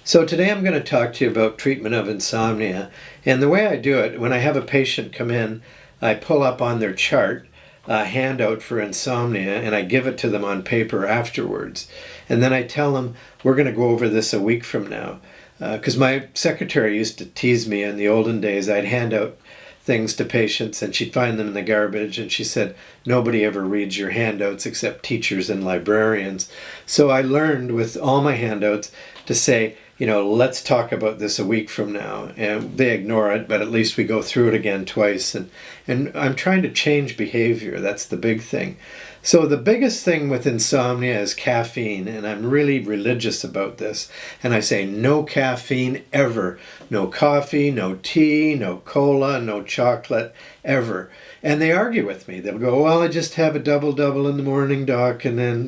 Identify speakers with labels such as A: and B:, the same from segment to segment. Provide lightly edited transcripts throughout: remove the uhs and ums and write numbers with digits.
A: So today I'm going to talk to you about treatment of insomnia. And the way I do it, when I have a patient come in, I pull up on their chart a handout for insomnia and I give it to them on paper afterwards. And then I tell them, we're going to go over this a week from now. Because my secretary used to tease me in the olden days. I'd hand out things to patients and she'd find them in the garbage, and she said, nobody ever reads your handouts except teachers and librarians. So I learned with all my handouts to say, let's talk about this a week from now. And they ignore it, but at least we go through it again twice. And I'm trying to change behavior. That's the big thing. So the biggest thing with insomnia is caffeine, and I'm really religious about this. And I say no caffeine ever. No coffee, no tea, no cola, no chocolate, ever. And they argue with me. They'll go, well, I just have a double-double in the morning, doc, and then,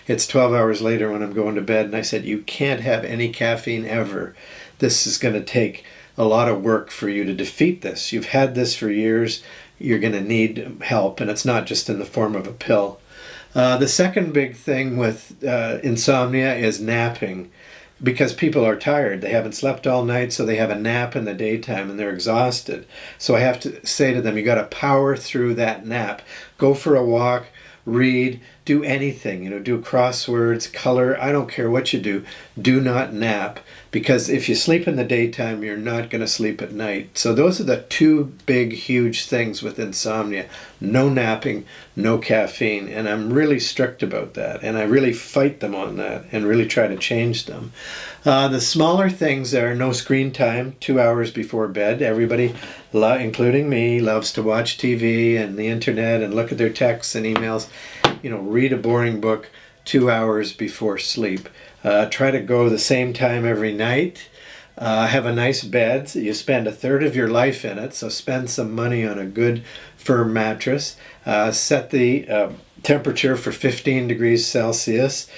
A: it's 12 hours later when I'm going to bed. And I said, you can't have any caffeine ever. This is going to take a lot of work for you to defeat this. You've had this for years. You're going to need help, and it's not just in the form of a pill. The second big thing with insomnia is napping, because people are tired. They haven't slept all night, so they have a nap in the daytime and they're exhausted. So I have to say to them, you got to power through that nap. Go for a walk, read, do anything, do crosswords, color, I don't care what you do. Do not nap, because if you sleep in the daytime, you're not going to sleep at night. So those are the two big, huge things with insomnia. No napping, no caffeine, and I'm really strict about that, and I really fight them on that and really try to change them. The smaller things are no screen time, 2 hours before bed. Everybody, including me, loves to watch TV and the internet and look at their texts and emails. Read a boring book 2 hours before sleep. Try to go the same time every night. Have a nice bed. You spend a third of your life in it, so spend some money on a good firm mattress. Set the temperature for 15 degrees Celsius.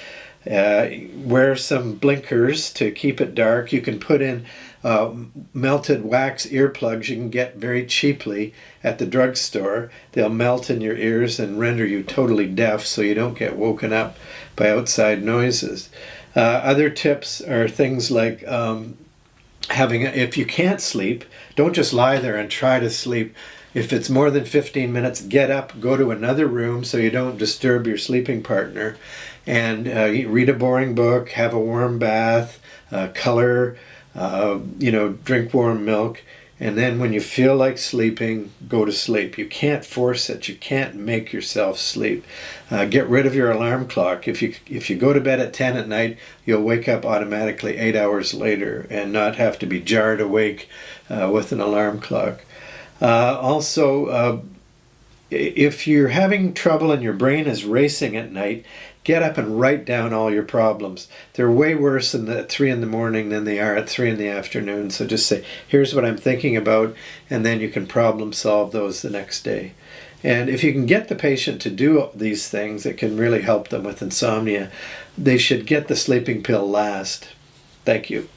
A: Wear some blinkers to keep it dark. You can put in melted wax earplugs you can get very cheaply at the drugstore. They'll melt in your ears and render you totally deaf so you don't get woken up by outside noises. Other tips are things like if you can't sleep, don't just lie there and try to sleep. If it's more than 15 minutes, get up, go to another room so you don't disturb your sleeping partner, and read a boring book, have a warm bath, color, drink warm milk, and then when you feel like sleeping, go to sleep. You can't force it. You can't make yourself sleep. Get rid of your alarm clock. If you go to bed at 10 at night, you'll wake up automatically 8 hours later and not have to be jarred awake with an alarm clock. Also, if you're having trouble and your brain is racing at night, get up and write down all your problems. They're way worse at 3 in the morning than they are at 3 in the afternoon. So just say, here's what I'm thinking about, and then you can problem solve those the next day. And if you can get the patient to do these things, it can really help them with insomnia. They should get the sleeping pill last. Thank you.